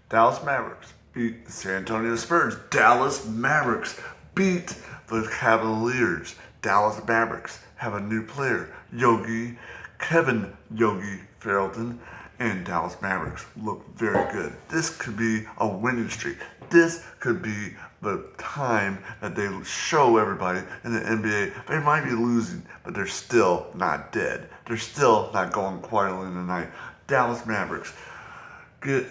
Dallas Mavericks beat the San Antonio Spurs. Dallas Mavericks beat the Cavaliers. Dallas Mavericks have a new player, Kevin Yogi Ferrellton, and Dallas Mavericks look very good. This could be a winning streak. This could be the time that they show everybody in the NBA they might be losing, but they're still not dead. They're still not going quietly in the night. Dallas Mavericks get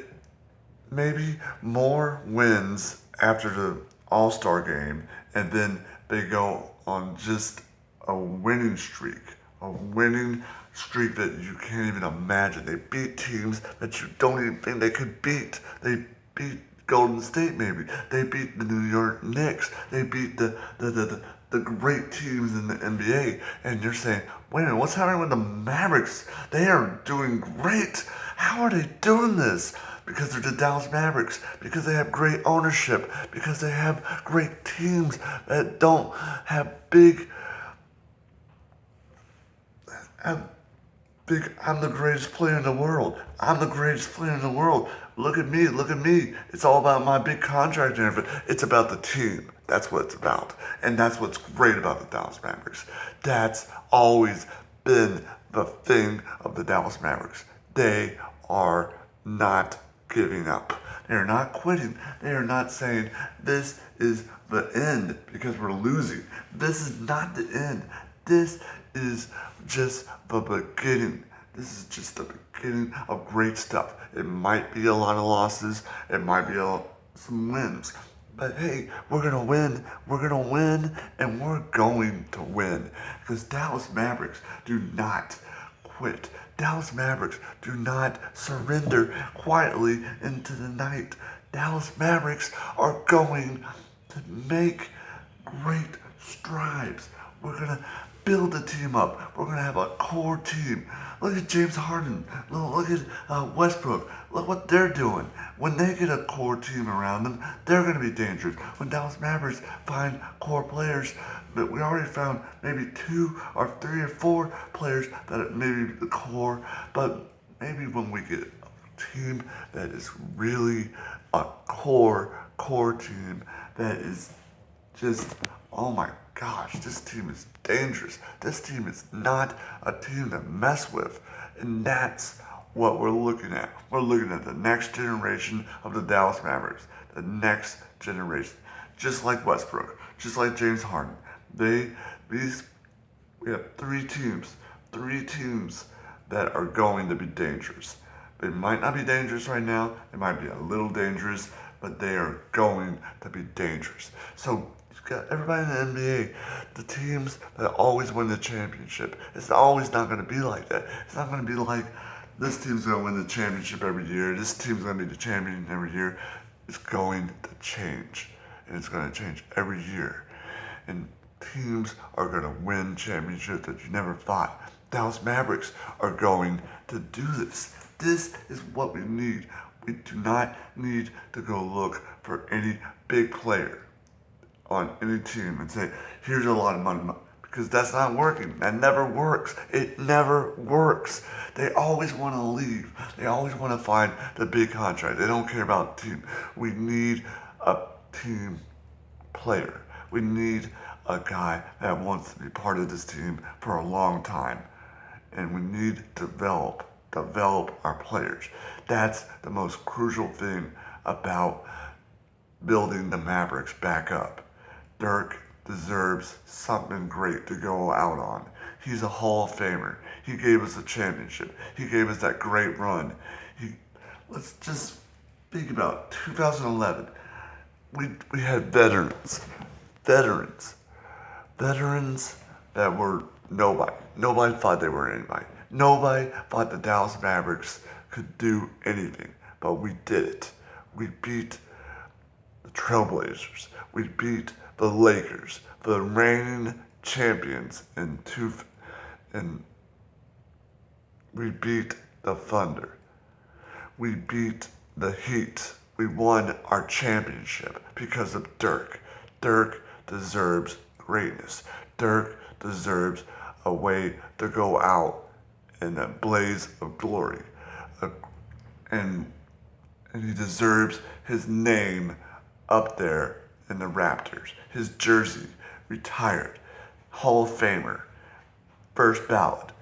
maybe more wins after the All-Star game, and then they go on just a winning streak. A winning streak that you can't even imagine. They beat teams that you don't even think they could beat. They beat Golden State maybe. They beat the New York Knicks. They beat the great teams in the NBA. And you're saying, wait a minute, what's happening with the Mavericks? They are doing great. How are they doing this? Because they're the Dallas Mavericks, because they have great ownership, because they have great teams that don't have I'm the greatest player in the world. I'm the greatest player in the world. Look at me, look at me. It's all about my big contract and everything. It's about the team. That's what it's about. And that's what's great about the Dallas Mavericks. That's always been the thing of the Dallas Mavericks. They are not giving up. They are not quitting. They are not saying this is the end because we're losing. This is not the end. This is just the beginning. This is just the beginning of great stuff. It might be a lot of losses. It might be some wins. But hey, we're going to win. We're going to win, and we're going to win. Because Dallas Mavericks do not quit. Dallas Mavericks do not surrender quietly into the night. Dallas Mavericks are going to make great strides. We're going to build the team up. We're going to have a core team. Look at James Harden. Look at Westbrook. Look what they're doing. When they get a core team around them, they're going to be dangerous. When Dallas Mavericks find core players, but we already found maybe 2 or 3 or 4 players that are maybe the core, but maybe when we get a team that is really a core team that is just, oh my gosh, this team is dangerous. This team is not a team to mess with. And that's what we're looking at. We're looking at the next generation of the Dallas Mavericks. The next generation. Just like Westbrook. Just like James Harden. We have 3 teams. 3 teams that are going to be dangerous. They might not be dangerous right now. They might be a little dangerous, but they are going to be dangerous. So you've got everybody in the NBA, the teams that always win the championship. It's always not going to be like that. It's not going to be like this team's going to win the championship every year. This team's going to be the champion every year. It's going to change, and it's going to change every year. And teams are going to win championships that you never thought. Dallas Mavericks are going to do this. This is what we need. We do not need to go look for any big player on any team and say, here's a lot of money. Because that's not working. That never works. It never works. They always want to leave. They always want to find the big contract. They don't care about the team. We need a team player. We need a guy that wants to be part of this team for a long time. And we need to develop our players. That's the most crucial thing about building the Mavericks back up. Dirk deserves something great to go out on. He's a Hall of Famer. He gave us a championship. He gave us that great run. Let's just think about 2011. We had veterans that were nobody. Nobody thought they were anybody. Nobody thought the Dallas Mavericks could do anything, but we did it. We beat the Trailblazers. We beat the Lakers, the reigning champions, and we beat the Thunder. We beat the Heat. We won our championship because of Dirk. Dirk deserves greatness. Dirk deserves a way to go out in a blaze of glory. And and he deserves his name up there in the Raptors. His jersey, retired, Hall of Famer, first ballot.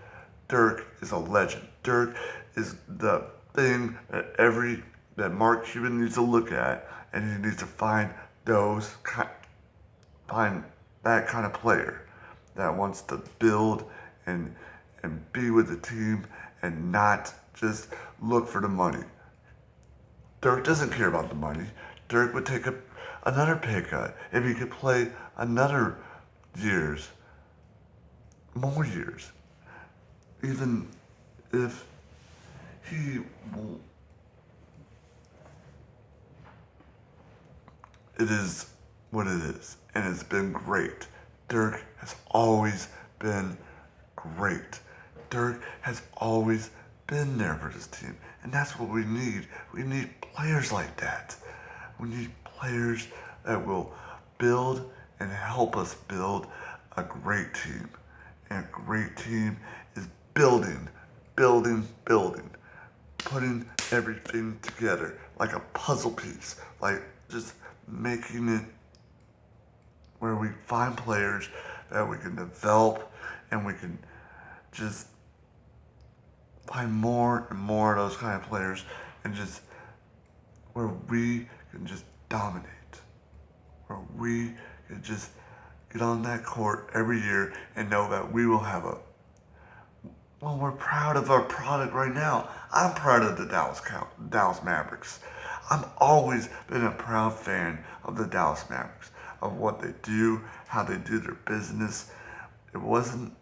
Dirk is a legend. Dirk is the thing that Mark Cuban needs to look at, and he needs to find that kind of player that wants to build and be with the team and not just look for the money. Dirk doesn't care about the money. Dirk would take another pay cut if he could play another more years, even if he it is what it is, and it's been great. Dirk has always been great. Dirk has always been there for this team, and that's what we need. We need players like that. We need players that will build and help us build a great team. And a great team is building, putting everything together like a puzzle piece, like just making it where we find players that we can develop and we can just find more and more of those kind of players and just where we can just dominate, where we can just get on that court every year and know that we will have we're proud of our product right now. I'm proud of the Dallas Mavericks. I've always been a proud fan of the Dallas Mavericks, of what they do, how they do their business. It wasn't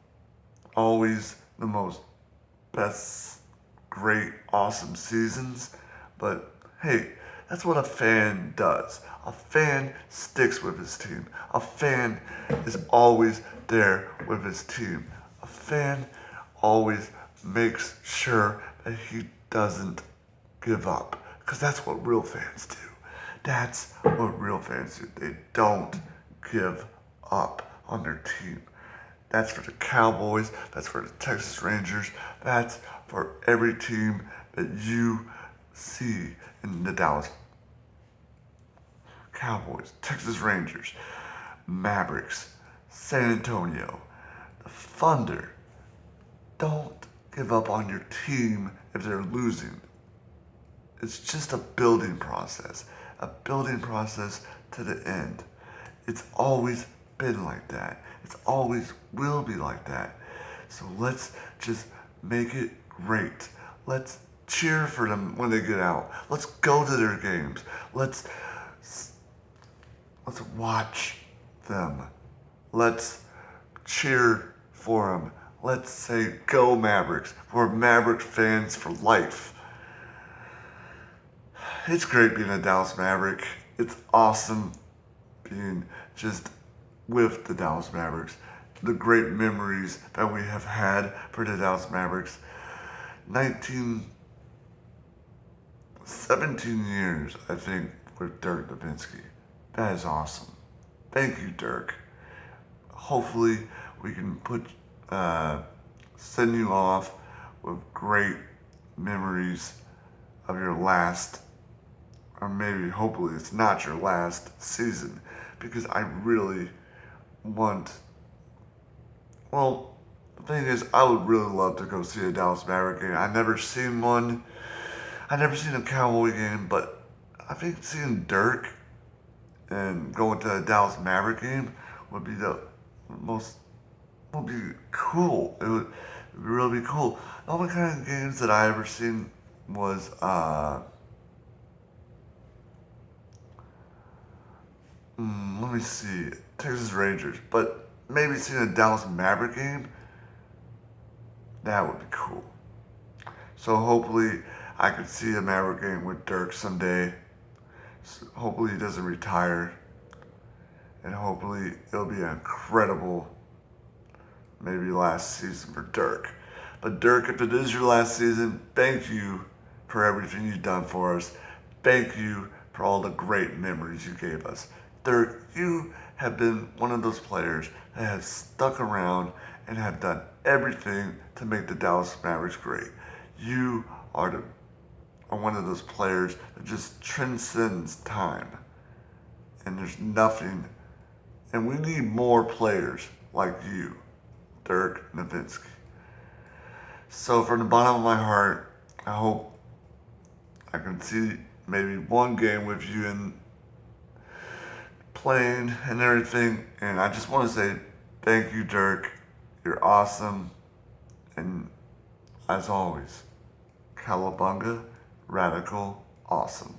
always the most best, great, awesome seasons, but hey, that's what a fan does. A fan sticks with his team. A fan is always there with his team. A fan always makes sure that he doesn't give up. Because that's what real fans do. That's what real fans do. They don't give up on their team. That's for the Cowboys. That's for the Texas Rangers. That's for every team that you see in the Dallas Cowboys, Texas Rangers, Mavericks, San Antonio, the Thunder. Don't give up on your team if they're losing. It's just a building process to the end. It's always been like that. It's always will be like that. So let's just make it great. Let's cheer for them when they get out. Let's go to their games. Let's watch them. Let's cheer for them. Let's say go Mavericks. We're Maverick fans for life. It's great being a Dallas Maverick. It's awesome being just with the Dallas Mavericks. The great memories that we have had for the Dallas Mavericks. 17 years, I think, with Dirk Nowitzki. That is awesome. Thank you, Dirk. Hopefully, we can send you off with great memories of your last, or maybe hopefully it's not your last season, because I really want, the thing is, I would really love to go see a Dallas Maverick game. I've never seen one. I've never seen a Cowboy game, but I think seeing Dirk and going to a Dallas Maverick game would be would be cool. It would really be cool. The only kind of games that I ever seen was let me see, Texas Rangers. But maybe seeing a Dallas Maverick game, that would be cool. So hopefully I could see a Maverick game with Dirk someday. So hopefully he doesn't retire. And hopefully it'll be an incredible, maybe last season for Dirk. But Dirk, if it is your last season, thank you for everything you've done for us. Thank you for all the great memories you gave us. Dirk, you have been one of those players that has stuck around and have done everything to make the Dallas Mavericks great. You are are one of those players that just transcends time. And there's nothing. And we need more players like you, Dirk Nowitzki. So from the bottom of my heart, I hope I can see maybe one game with you and playing and everything. And I just want to say thank you, Dirk. You're awesome. And as always, Cowabunga, radical, awesome.